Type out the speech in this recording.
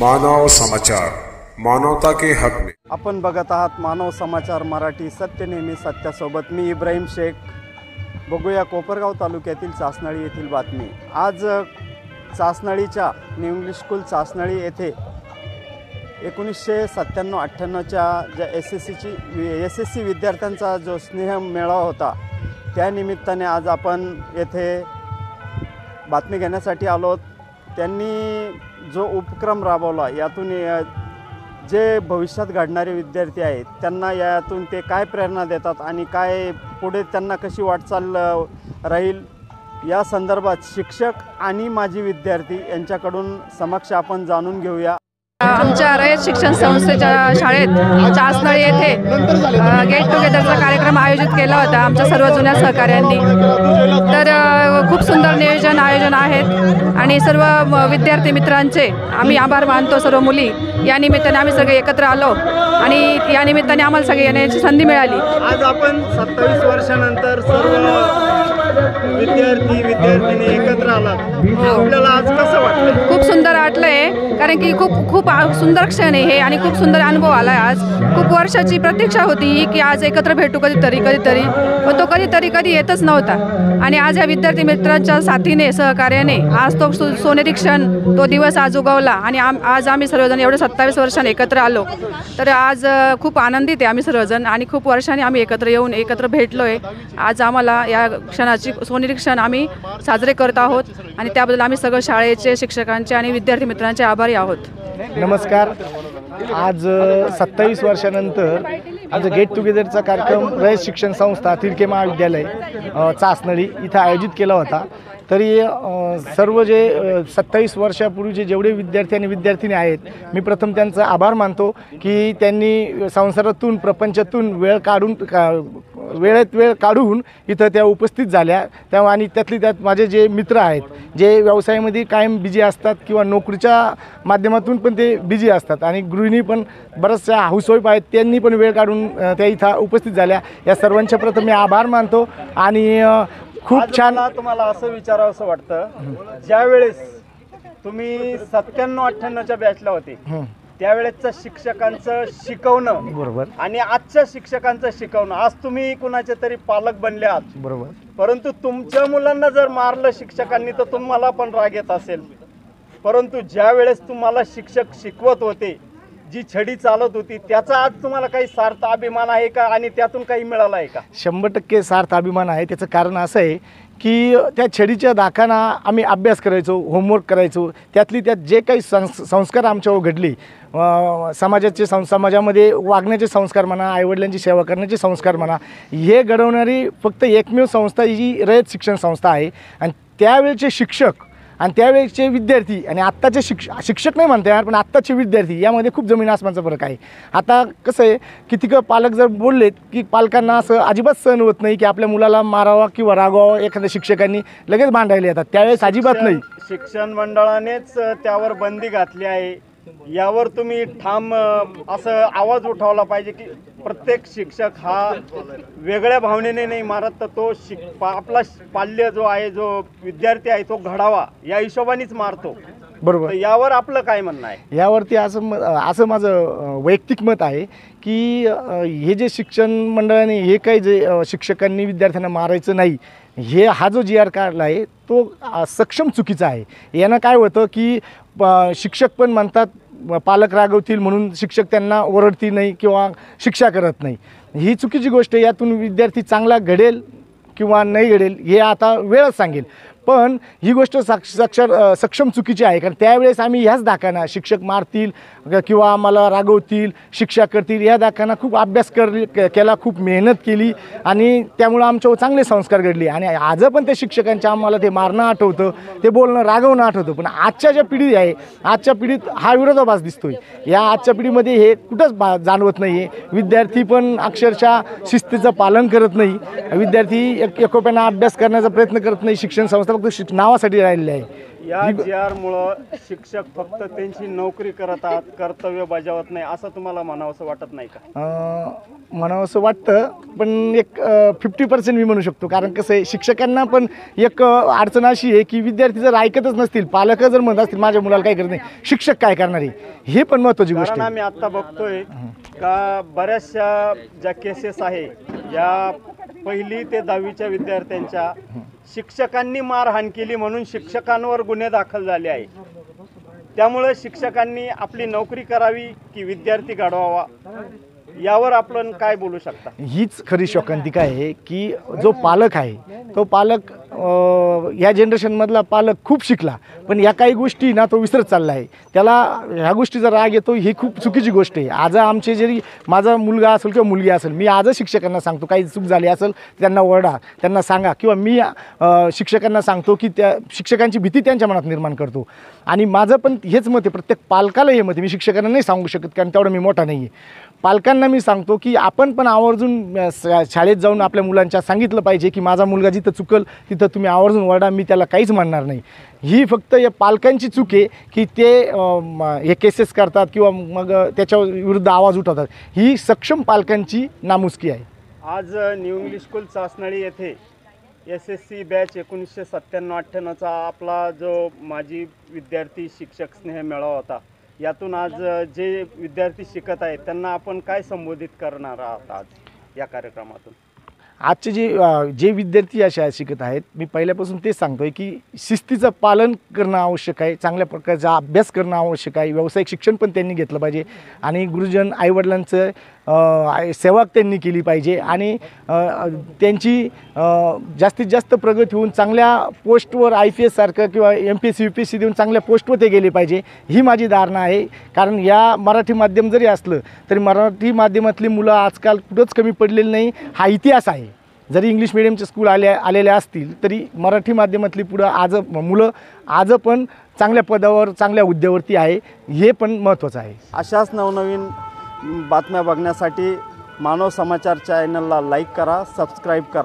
मानव समाचार, मानवता के हक में। आपण बघत आहात मानव समाचार मराठी, सत्य नेहमी सत्यासोबत। मी इब्राहिम शेख। बघूया कोपरगाव तालुक्यातील चासनळी येथील बातमी। आज चासनळीच्या न्यू इंग्लिश स्कूल चासनळी येथे 1997-98च्या ज्या एसएससी विद्यार्थ्यांचा जो स्नेह मेळावा होता, त्या निमित्ताने आज आपण येथे बातमी घेण्यासाठी आलो। त्यांनी जो उपक्रम राबवला, यातून जे भविष्यात घडणारे विद्यार्थी आहेत त्यांना यातून ते काय प्रेरणा देतात आणि काय पुढे त्यांना कशी वाटचाल राहील, या संदर्भात शिक्षक आणि माजी विद्यार्थी यांच्याकडून समक्ष आपण जाणून घेऊया। आमच्या रयत शिक्षण संस्थेच्या शाळेत चासनळी येथे गेट टुगेदरचा कार्यक्रम आयोजित केला होता आमच्या सर्व जुन्या सहकाऱ्यांनी। तर खूप सुंदर आयोजन आहेत आणि सर्व विद्यार्थी मित्रांचे आम्ही आभार मानतो। सर्व मुली या निमित्ताने आम्ही सगळे एकत्र आलो आणि या निमित्ताने आम्हाला सगळे येण्याची संधी मिळाली। आज आपण 27 वर्षानंतर सर्व विद्यार्थी एकत्र आलात, आपल्याला आज कसं वाटलं? खूप सुंदर वाटलंय, कारण की खूप सुंदर क्षण आहे हे आणि खूप सुंदर अनुभव आला। आज खूप वर्षाची प्रतीक्षा होती की आज एकत्र भेटू कधीतरी, पण तो कधी येतच नव्हता आणि आज या विद्यार्थी मित्रांच्या साथीने, सहकार्याने आज तो सोनेरी क्षण, तो दिवस आज उगवला आणि आज आम्ही सर्वजण एवढे 27 वर्षांनी एकत्र आलो। तर आज खूप आनंदित आहे आम्ही सर्वजण आणि खूप वर्षांनी आम्ही एकत्र भेटलोय। आज आम्हाला या क्षणाची सोनेरी क्षण आम्ही साजरे करत आहोत आणि त्याबद्दल आम्ही सगळं शाळेचे, शिक्षकांचे आणि विद्यार्थी मित्रांचे आभारी आहोत। नमस्कार। आज 27 वर्षानंतर आज गेट टुगेदरचा कार्यक्रम रयत शिक्षण संस्था तिरके महाविद्यालय चासनळी इथं आयोजित केला होता। तरी सर्व जे 27 वर्षापूर्वीचे जेवढे विद्यार्थी आणि विद्यार्थिनी आहेत, मी प्रथम त्यांचा आभार मानतो की त्यांनी संसारातून, प्रपंचातून वेळेत वेळ काढून इथं त्या उपस्थित झाल्या। तेव्हा आणि त्यात माझे जे मित्र आहेत, जे व्यवसायामध्ये कायम बिझी असतात किंवा नोकरीच्या माध्यमातून पण ते बिझी असतात आणि गृहिणी पण बऱ्याचशा हाऊसवाईफ आहेत, त्यांनी पण वेळ काढून त्या इथं उपस्थित झाल्या। या सर्वांच्या प्रथम मी आभार मानतो आणि खूप छान। तुम्हाला असं विचारावं असं वाटतं, ज्यावेळेस तुम्ही 97-98च्या बॅचला होते, त्यावेळेसच्या शिक्षकांचं शिकवणं बरोबर आणि आजच्या शिक्षकांचं शिकवणं, आज तुम्ही कुणाचे तरी पालक बनले आहात बरोबर, परंतु तुमच्या मुलांना जर मारलं शिक्षकांनी तर तुम्हाला पण राग येत असेल, परंतु ज्या वेळेस तुम्हाला शिक्षक शिकवत होते, जी छडी चालत होती, त्याचा आज तुम्हाला काही सार्थ अभिमान आहे का आणि त्यातून काही मिळाला आहे का? 100% सार्थ अभिमान आहे। त्याचं कारण असं आहे की त्या छडीच्या दाखाना आम्ही अभ्यास करायचो, होमवर्क करायचो, त्यात जे काही संस्कार आमच्यावर घडले, समाजामध्ये वागण्याचे संस्कार म्हणा, आईवडिलांची सेवा करण्याचे संस्कार म्हणा, हे घडवणारी फक्त एकमेव संस्था ही रयत शिक्षण संस्था आहे। आणि त्यावेळचे शिक्षक आणि त्यावेळेचे विद्यार्थी आणि आत्ताचे शिक्षक नाही म्हणता येणार, पण आत्ताचे विद्यार्थी यामध्ये खूप जमीन आसमानचा फरक आहे। आता कसं आहे, किती पालक जर बोललेत की पालकांना असं अजिबात सहन होत नाही की आपल्या मुलाला मारावा किंवा रागवावं, एखाद्या शिक्षकांनी लगेच भांडायला येतात, त्यावेळेस अजिबात नाही। शिक्षण मंडळानेच त्यावर बंदी घातली आहे, यावर तुम्ही ठाम असं आवाज उठवला पाहिजे की प्रत्येक शिक्षक हा वेगळ्या भावनेने नाही मारत, तर तो आपला पाल्य जो आहे, जो विद्यार्थी आहे, तो घडावा या हिशोबानेच मारतो, बरोबर। यावर आपलं काय म्हणणं आहे? यावरती असं माझं वैयक्तिक मत आहे की हे जे शिक्षण मंडळाने हे काही जे शिक्षकांनी विद्यार्थ्यांना मारायचं नाही, हा जो GR काढला आहे तो सक्षम चुकीचा आहे। यानं काय होतं की शिक्षक पण म्हणतात पालक रागवतील म्हणून शिक्षक त्यांना ओरडतील नाही किंवा शिक्षा करत नाही, ही चुकीची गोष्ट आहे। यातून विद्यार्थी चांगला घडेल किंवा नाही घडेल हे आता वेळच सांगेल, पण ही गोष्ट सक्षम चुकीची आहे। कारण त्यावेळेस आम्ही ह्याच दाखाना शिक्षक मारतील किंवा आम्हाला रागवतील, शिक्षा करतील, या दाखाना खूप अभ्यास केला, खूप मेहनत केली आणि त्यामुळं आमच्यावर चांगले संस्कार घडले। आणि आज पण ते शिक्षकांच्या आम्हाला ते मारणं आठवतं, ते बोलणं, रागवणं आठवतं, पण आजच्या ज्या पिढी आहे, आजच्या पिढीत हा विरोधाभास दिसतोय। या आजच्या पिढीमध्ये हे कुठंच जाणवत नाही आहे। विद्यार्थी पण अक्षरशः शिस्तीचं पालन करत नाही, विद्यार्थी एकोप्यानं अभ्यास करण्याचा प्रयत्न करत नाही, शिक्षण संस्था फक्त नावासाठी राहिलेली आहे। या GR मुळे शिक्षक फक्त त्यांची नोकरी करत आहात, कर्तव्य बजावत नाही, असं तुम्हाला म्हणावंसं वाटत नाही का? म्हणावंसं वाटतं, पण एक 50% मी म्हणू शकतो। कारण कसं आहे, शिक्षकांना पण एक अडचण अशी आहे की विद्यार्थी जर ऐकतच नसतील, पालक जर म्हणत असतील माझ्या मुलाला काय करत नाही, शिक्षक काय करणार आहे, हे पण महत्त्वाची गोष्ट कारण आहे. आम्ही आता बघतोय का बऱ्याचशा ज्या केसेस आहे या 1ली ते 10वीच्या विद्यार्थ्यांच्या शिक्षकांनी मारहाण केली म्हणून शिक्षकांवर गुन्हे दाखल झाले आहे. त्यामुळे शिक्षकांनी आपली नोकरी करावी की विद्यार्थी घडवावा यावर आपण काय बोलू शकता? हीच खरी शोकांतिका आहे की जो पालक आहे तो पालक या जनरेशनमधला पालक खूप शिकला पण या काही गोष्टी ना तो विसरत चालला आहे. त्याला ह्या गोष्टीचा राग येतो, ही खूप चुकीची गोष्ट आहे. आज आमचे जरी माझा मुलगा असेल किंवा मुलगी असेल, मी आजच शिक्षकांना सांगतो काही चूक झाली असेल त्यांना ओरडा, त्यांना सांगा, किंवा मी शिक्षकांना सांगतो की त्या शिक्षकांची भीती त्यांच्या मनात निर्माण करतो. आणि माझं पण हेच मत आहे, प्रत्येक पालकाला हे मत आहे. मी शिक्षकांना नाही सांगू शकत कारण तेवढा मी मोठा नाही आहे. पालकांना मी सांगतो की आपण पण आवर्जून शाळेत जाऊन आपल्या मुलांच्या सांगितलं पाहिजे की माझा मुलगा जिथं चुकल तिथं तुम्ही आवर्जून ओरडा, मी त्याला काहीच म्हणणार नाही. ही फक्त या पालकांची चूक आहे की ते हे केसेस करतात किंवा मग त्याच्या विरुद्ध आवाज उठवतात. ही सक्षम पालकांची नामुष्की आहे. आज न्यू इंग्लिश स्कूल चासनळी येथे SSC बॅच 1997-98चा आपला जो माजी विद्यार्थी शिक्षक स्नेह मेळावा होता, यातून आज जे विद्यार्थी शिकत आहेत त्यांना आपण काय संबोधित करणार आहात आज या कार्यक्रमातून? आजचे जे विद्यार्थी या शाळेत शिकत आहेत, मी पहिल्यापासून तेच सांगतोय की शिस्तीचं पालन करणं आवश्यक आहे, चांगल्या प्रकारचा अभ्यास करणं आवश्यक आहे, व्यावसायिक शिक्षण पण त्यांनी घेतलं पाहिजे आणि गुरुजन आईवडिलांचं सेवा त्यांनी केली पाहिजे आणि त्यांची जास्तीत जास्त प्रगती होऊन चांगल्या पोस्टवर IPS सारखं किंवा MPSC UPSC देऊन चांगल्या पोस्टवर ते गेले पाहिजे, ही माझी धारणा आहे. कारण या मराठी माध्यम जरी असलं तरी मराठी माध्यमातली मुलं आजकाल कुठंच कमी पडलेली नाही, हा इतिहास आहे. जरी इंग्लिश मिडियमचे स्कूल आलेल्या असतील तरी मराठी माध्यमातली मुलं आज पण चांगल्या पदावर चांगल्या हुद्द्यावरती आहे, हे पण महत्त्वाचं आहे. अशाच नवनवीन बातम्या बघण्यासाठी मानव समाचार चॅनलला लाईक करा, सबस्क्राईब करा.